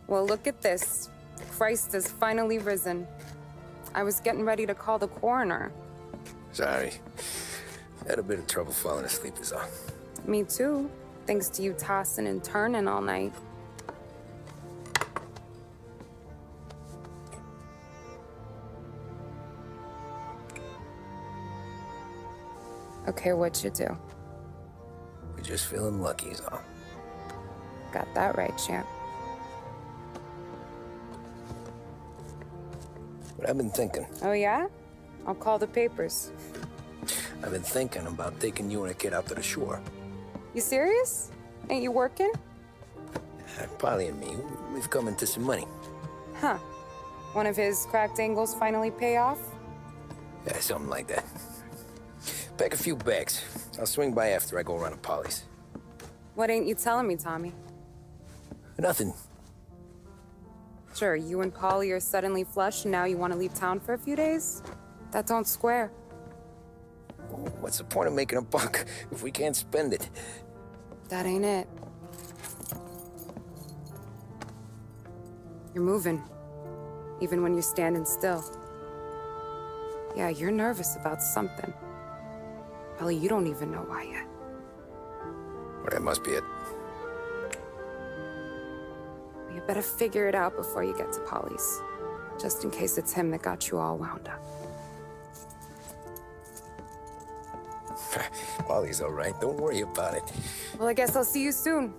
Well, look at this. Christ has finally risen. I was getting ready to call the coroner. Sorry. Had a bit of trouble falling asleep is all. Me too, thanks to you tossing and turning all night. Okay, what'd you do? We're just feeling lucky is all. Got that right, champ. But I've been thinking. Oh, yeah? I'll call the papers. I've been thinking about taking you and a kid out to the shore. You serious? Ain't you working? Polly and me, we've come into some money. Huh. One of his cracked angles finally pay off? Yeah, something like that. Pack a few bags. I'll swing by after I go around to Polly's. What ain't you telling me, Tommy? Nothing. Sure, you and Polly are suddenly flush and now you want to leave town for a few days? That don't square. What's the point of making a buck if we can't spend it? That ain't it. You're moving, even when you're standing still. Yeah, you're nervous about something. Probably you don't even know why yet. Well, that must be it. You better figure it out before you get to Polly's, just in case it's him that got you all wound up. Polly's all right. Don't worry about it. Well, I guess I'll see you soon.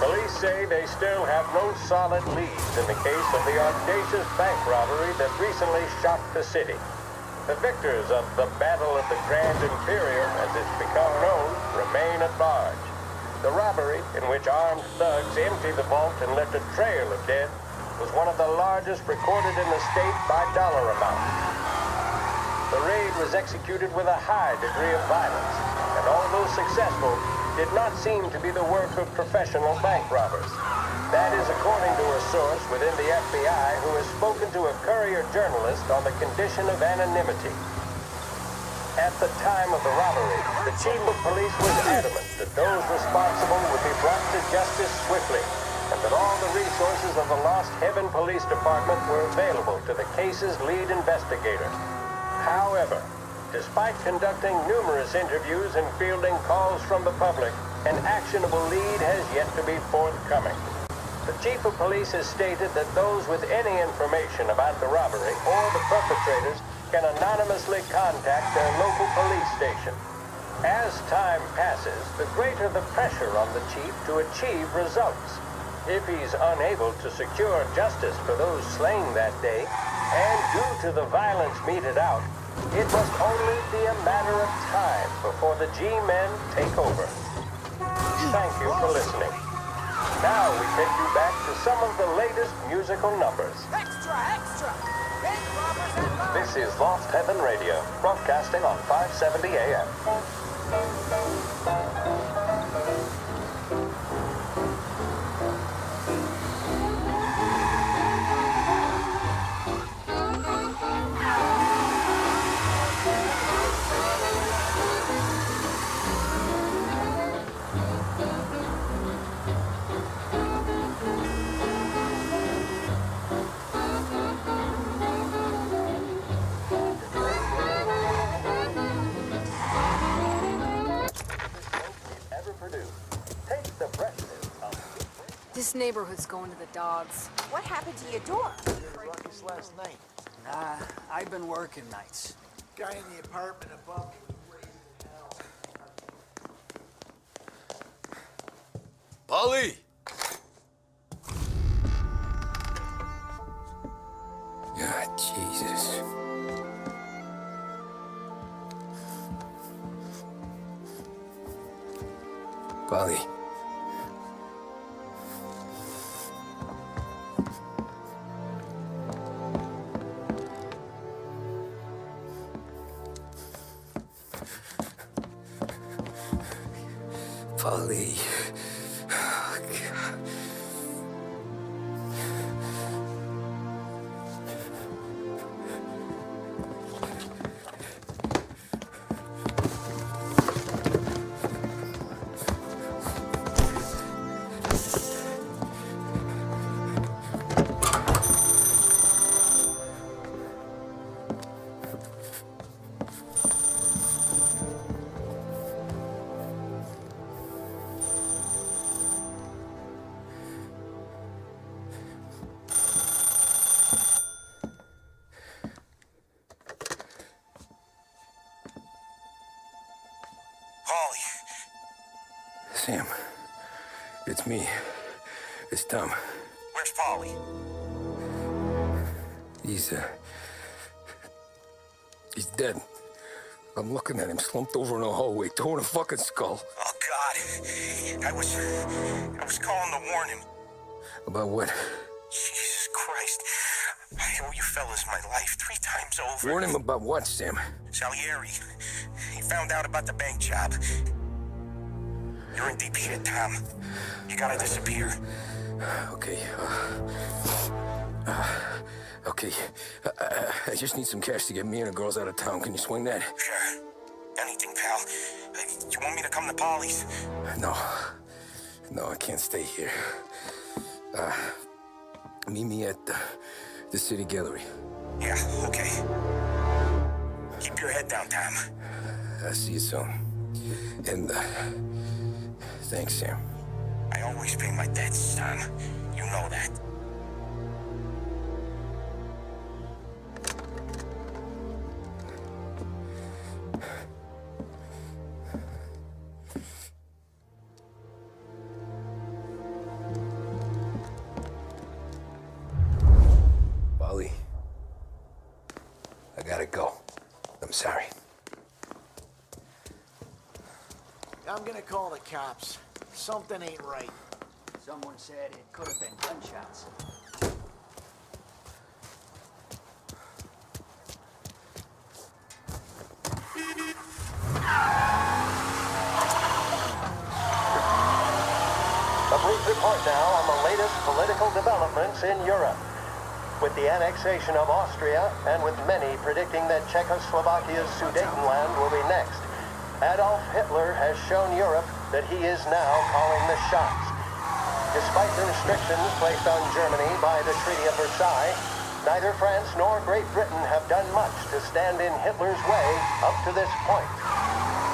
Police say they still have no solid leads in the case of the audacious bank robbery that recently shocked the city. The victors of the Battle of the Grand Imperium, as it's become known, remain at large. The robbery, in which armed thugs emptied the vault and left a trail of dead, was one of the largest recorded in the state by dollar amount. The raid was executed with a high degree of violence, and although successful, did not seem to be the work of professional bank robbers. That is according to a source within the FBI who has spoken to a Courier journalist on the condition of anonymity. At the time of the robbery, the chief of police was adamant that those responsible would be brought to justice swiftly, and that all the resources of the Lost Heaven Police Department were available to the case's lead investigator. However, despite conducting numerous interviews and fielding calls from the public, an actionable lead has yet to be forthcoming. The chief of police has stated that those with any information about the robbery or the perpetrators can anonymously contact their local police station. As time passes, the greater the pressure on the chief to achieve results. If he's unable to secure justice for those slain that day, and due to the violence meted out, it must only be a matter of time before the G-men take over. Thank you for listening. Now we take you back to some of the latest musical numbers. Extra, extra! Bank robbers at large! This is Lost Heaven Radio, broadcasting on 570 AM. This neighborhood's going to the dogs. What happened to your door? Ruckus last night. Nah, I've been working nights. Guy in the apartment above me was raising hell. Polly! God, Jesus. Polly. Polly. Oh, God. Paulie. Sam, it's me. It's Tom. Where's Paulie? He's dead. I'm looking at him slumped over in a hallway, torn a fucking skull. Oh, God. I was calling to warn him. About what? Jesus Christ. I owe you fellas my life 3 times over. Warn him about what, Sam? Salieri. He found out about the bank job. You're in deep shit, Tom. You gotta disappear. Okay. Okay. I just need some cash to get me and the girls out of town. Can you swing that? Sure. Anything, pal. You want me to come to Polly's? No. No, I can't stay here. Meet me at the city gallery. Yeah, okay. Keep your head down, Tom. I'll see you soon. And, thanks, Sam. I always pay my debts, Tom. You know that. Polly, I gotta go. I'm sorry. I'm gonna call the cops. Something ain't right. Someone said it could have been gunshots. A brief report now on the latest political developments in Europe. With the annexation of Austria, and with many predicting that Czechoslovakia's Sudetenland will be next, Adolf Hitler has shown Europe that he is now calling the shots. Despite the restrictions placed on Germany by the Treaty of Versailles, neither France nor Great Britain have done much to stand in Hitler's way up to this point.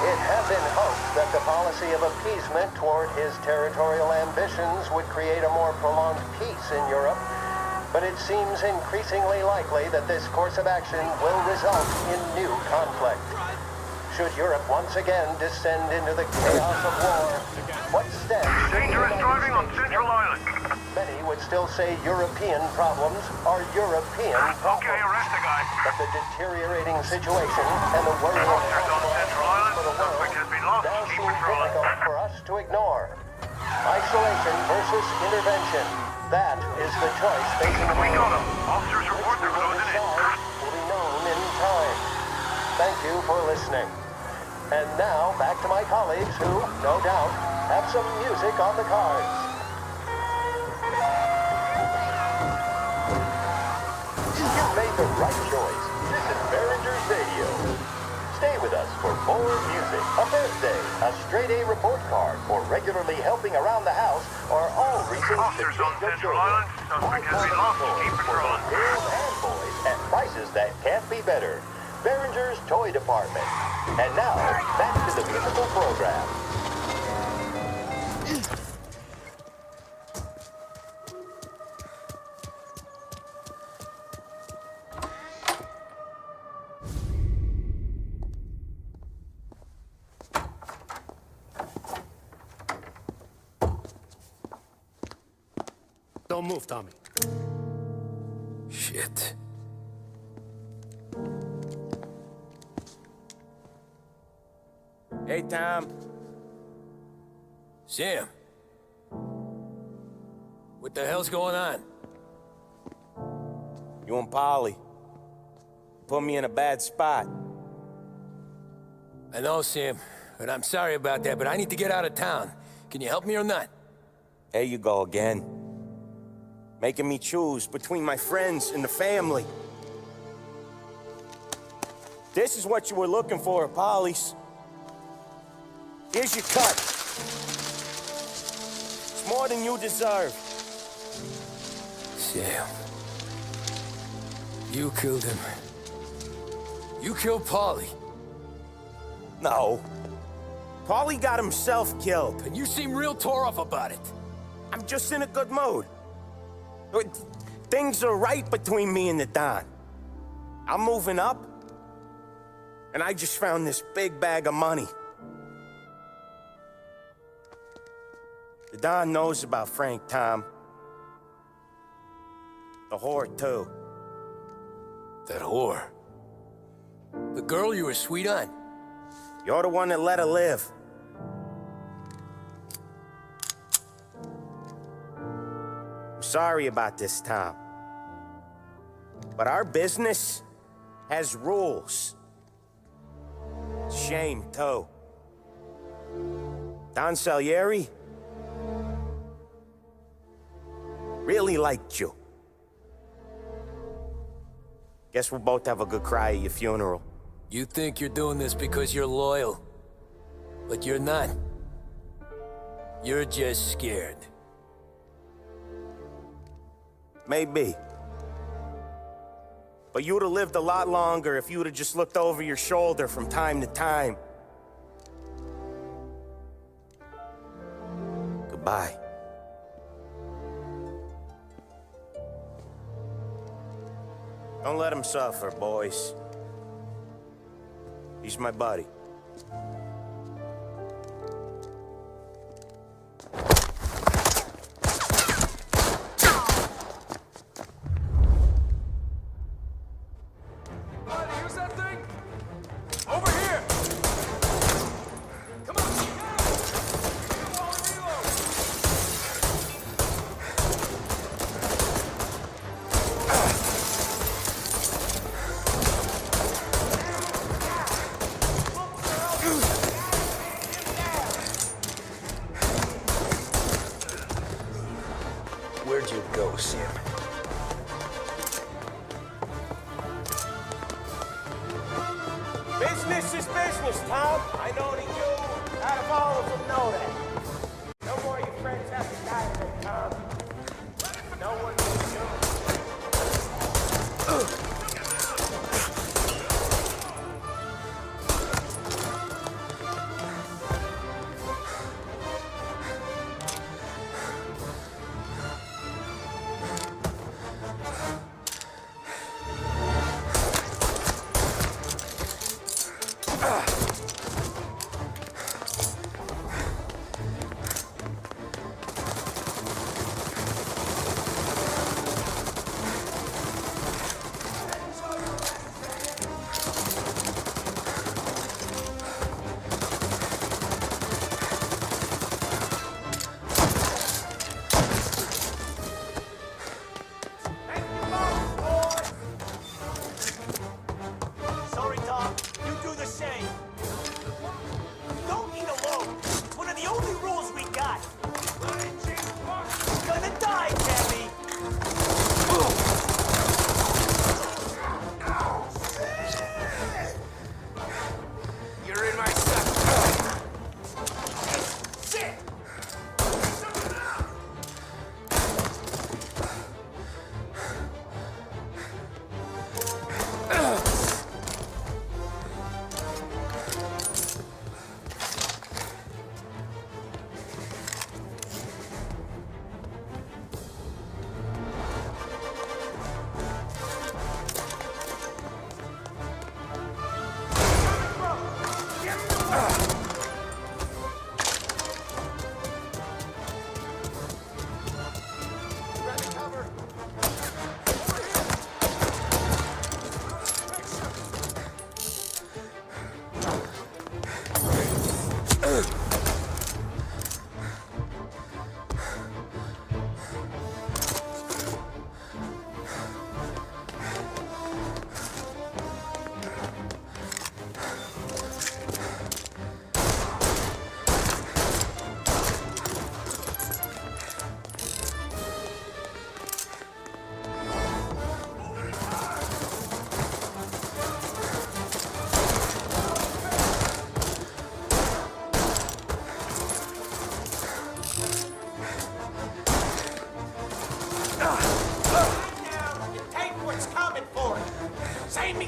It had been hoped that the policy of appeasement toward his territorial ambitions would create a more prolonged peace in Europe, but it seems increasingly likely that this course of action will result in new conflict. Should Europe once again descend into the chaos of war, what steps should the Dangerous United driving on States Central take? Island. Many would still say European problems are European problems. Okay, arrest the guy. But the deteriorating situation and the worrying Officers on prospects Central Island. for the world Suspect has been lost. now Keep seem patrolling. difficult for us to ignore. Isolation versus intervention. That is the choice facing the We got world. him. Officers report they're closing in. Will be known in time. Thank you for listening. And now, back to my colleagues who, no doubt, have some music on the cards. You made the right choice. This is Behringer's Radio. Stay with us for more music, a birthday, a straight-A report card, or regularly helping around the house are all reasons to Officers treat on your Central children. Island. Suspect has been lost. Keep For patrolling. both girls and boys at prices that can't be better. Behringer's Toy Department. And now, back to the musical program. Don't move, Tommy. Shit. Hey, Tom. Sam. What the hell's going on? You and Polly put me in a bad spot. I know, Sam, and I'm sorry about that, but I need to get out of town. Can you help me or not? There you go again. Making me choose between my friends and the family. This is what you were looking for at Polly's. Here's your cut. It's more than you deserve. Sam. You killed him. You killed Paulie. No. Paulie got himself killed. And you seem real tore up about it. I'm just in a good mood. Things are right between me and the Don. I'm moving up, and I just found this big bag of money. The Don knows about Frank, Tom. The whore, too. That whore. The girl you were sweet on. You're the one that let her live. I'm sorry about this, Tom. But our business has rules. Shame, too. Don Salieri really liked you. Guess we'll both have a good cry at your funeral. You think you're doing this because you're loyal. But you're not. You're just scared. Maybe. But you'd have lived a lot longer if you'd have just looked over your shoulder from time to time. Goodbye. Don't let him suffer, boys. He's my buddy. Use that thing! Over here! Come on! Reload! Where'd you go, Sam? Business is business, Tom. I know that you, out of all of them, know that. No more of your friends have to die today, Tom. No one needs you.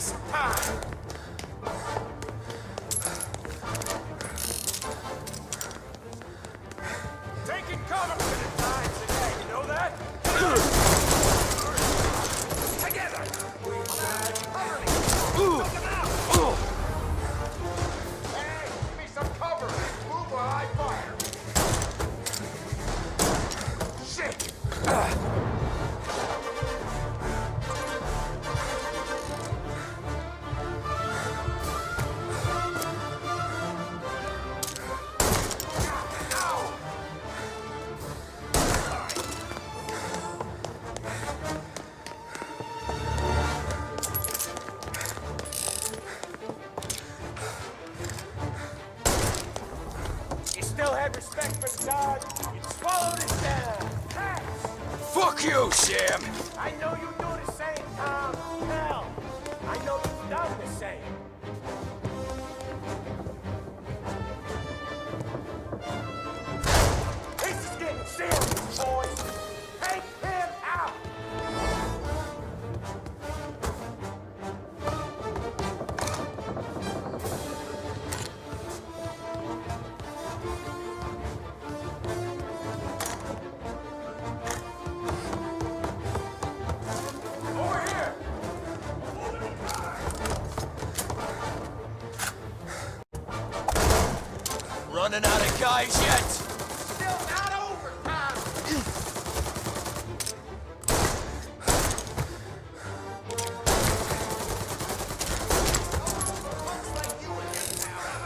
me some time. Taking cover for the time today, you know that? Together! Cover me! Take him out! Hey, give me some cover! Move while I fire! Shit! You still had respect for the dog, you'd swallow this down. Hats! Fuck you, Sam! I know you do the same, Tom. Hell, I know you've done the same. This is getting serious, boys. Take him out! Over here! Running out of guys yet? Still not over, Tom. Looks like you again, pal.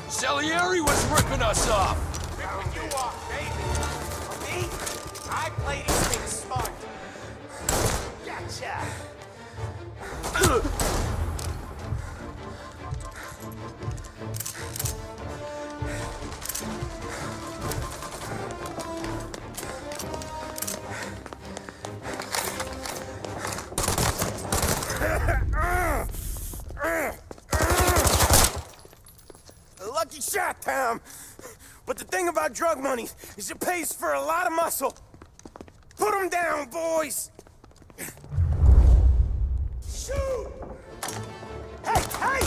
Salieri was ripping us off! Ripping you off, baby. Me? I play these things smart. Gotcha. A lucky shot, Tom. But the thing about drug money is it pays for a lot of muscle. Put them down, boys. Shoot! Hey, hey!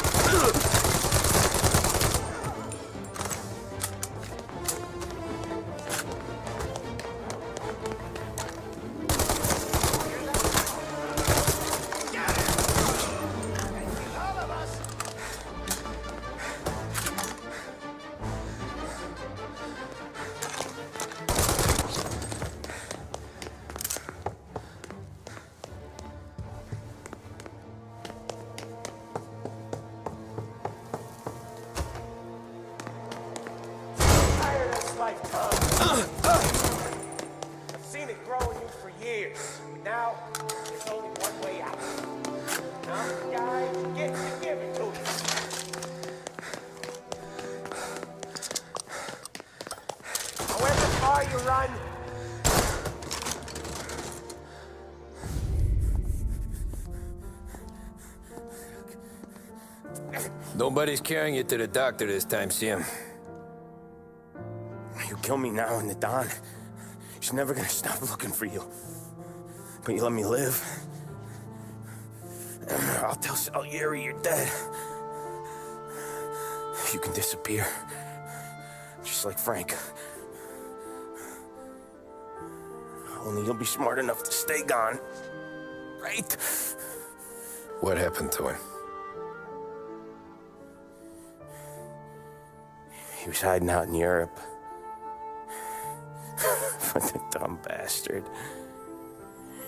All of us. Tired of this life, Tom. I've seen it grow in you for years. Now, there's only one way out. I'm the guy who gets to give it to you. However far you run, Nobody's carrying you to the doctor this time, Sam. you kill me now in the dawn. She's never gonna stop looking for you. But you let me live. I'll tell Salieri you're dead. You can disappear. Just like Frank. Only you'll be smart enough to stay gone. Right? What happened to him? He was hiding out in Europe. But the dumb bastard.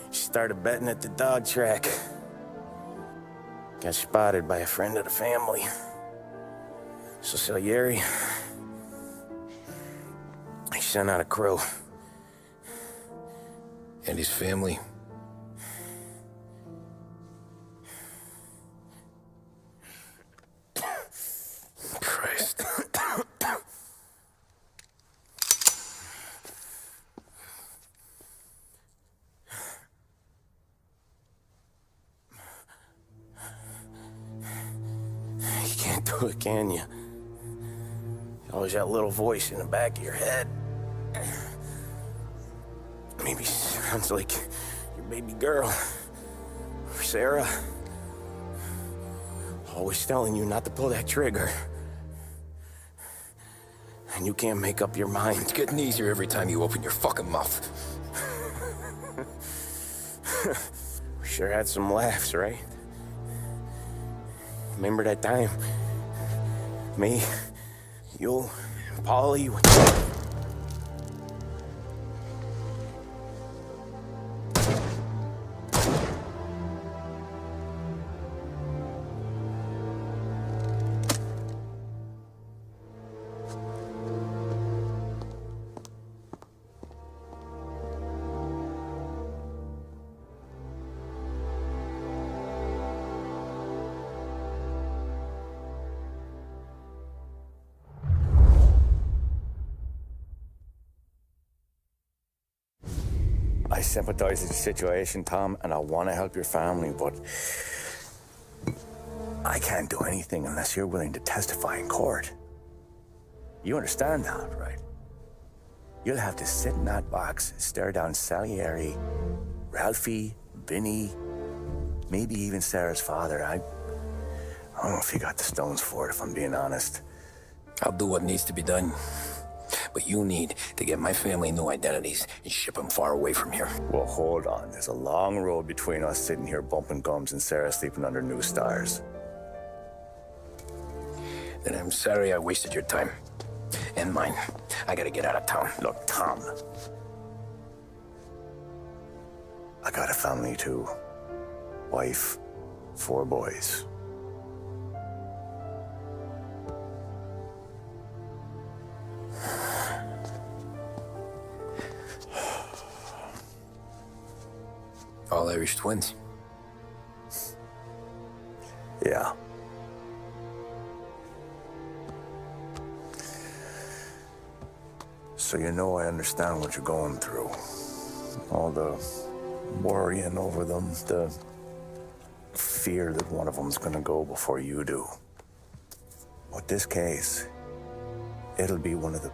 He started betting at the dog track. Got spotted by a friend of the family. So Salieri, he sent out a crew. And his family? Christ. do it, can you? Always that little voice in the back of your head. Maybe sounds like your baby girl. Or Sarah. Always telling you not to pull that trigger. And you can't make up your mind. It's getting easier every time you open your fucking mouth. We sure had some laughs, right? Remember that time? Me, you, and Polly. I sympathize with the situation, Tom, and I want to help your family, but I can't do anything unless you're willing to testify in court. You understand that, right? You'll have to sit in that box, stare down Salieri, Ralphie, Vinny, maybe even Sarah's father. I don't know if you got the stones for it, if I'm being honest. I'll do what needs to be done. But you need to get my family new identities and ship them far away from here. Well, hold on. There's a long road between us sitting here bumping gums and Sarah sleeping under new stars. Then I'm sorry I wasted your time. And mine. I gotta get out of town. Look, Tom. I got a family too. Wife, 4 boys. All Irish twins. Yeah. So you know I understand what you're going through. All the worrying over them, the fear that one of them's gonna go before you do. With this case, it'll be one of the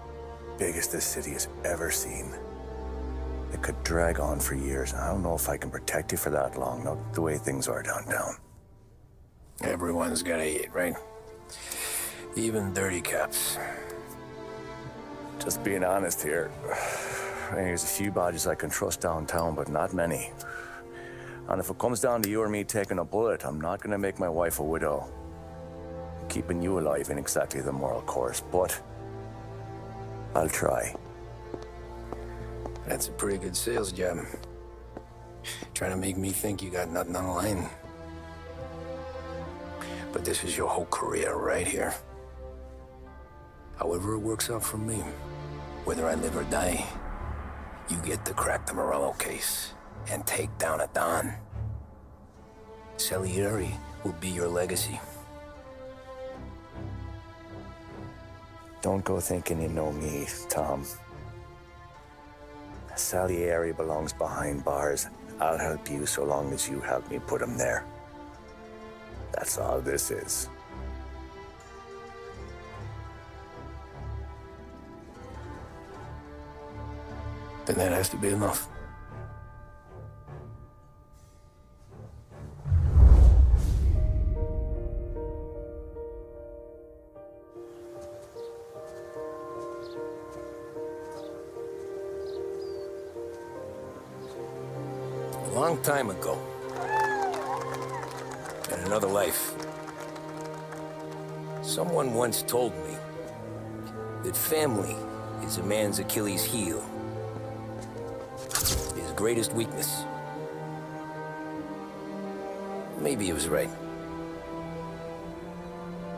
biggest this city has ever seen. It could drag on for years. I don't know if I can protect you for that long, not the way things are downtown. Everyone's gotta eat, right? Even dirty cops. Just being honest here. There's a few badges I can trust downtown, but not many. And if it comes down to you or me taking a bullet, I'm not gonna make my wife a widow. Keeping you alive ain't exactly the moral course, but I'll try. That's a pretty good sales job. Trying to make me think you got nothing on the line. But this is your whole career right here. However it works out for me, whether I live or die, you get to crack the Morello case and take down a Don. Salieri will be your legacy. Don't go thinking you know me, Tom. Salieri belongs behind bars. I'll help you so long as you help me put him there. That's all this is. Then that has to be enough. A long time ago, in another life, someone once told me that family is a man's Achilles heel, his greatest weakness. Maybe he was right.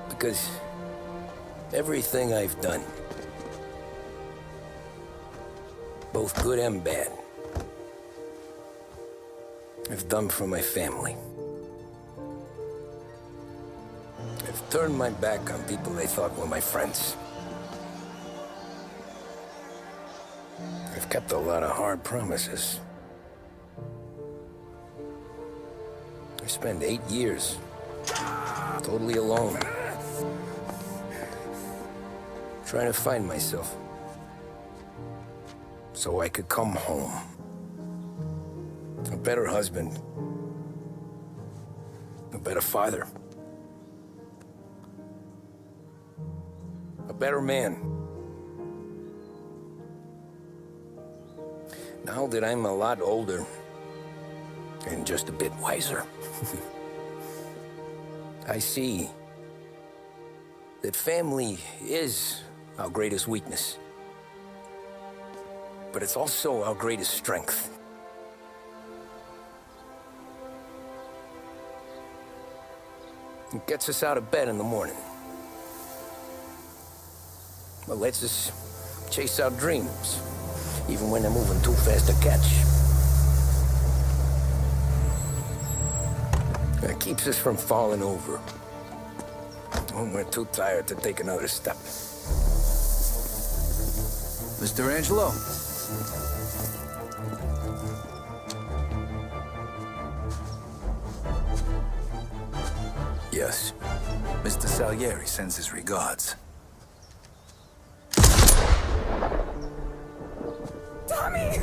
Because everything I've done, both good and bad, I've done for my family. I've turned my back on people they thought were my friends. I've kept a lot of hard promises. I spent 8 years totally alone, Trying to find myself. So I could come home. A better husband. A better father. A better man. Now that I'm a lot older and just a bit wiser, I see that family is our greatest weakness. But it's also our greatest strength. It gets us out of bed in the morning. It lets us chase our dreams, even when they're moving too fast to catch. It keeps us from falling over when we're too tired to take another step. Mr. Angelo? Yes. Mr. Salieri sends his regards. Tommy!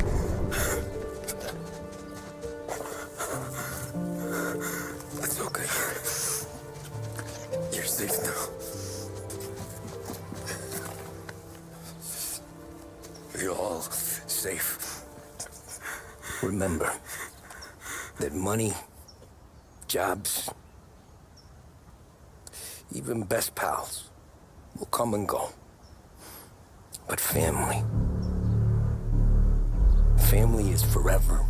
It's okay. You're safe now. You're all safe. Remember that money, jobs, even best pals will come and go. But family is forever.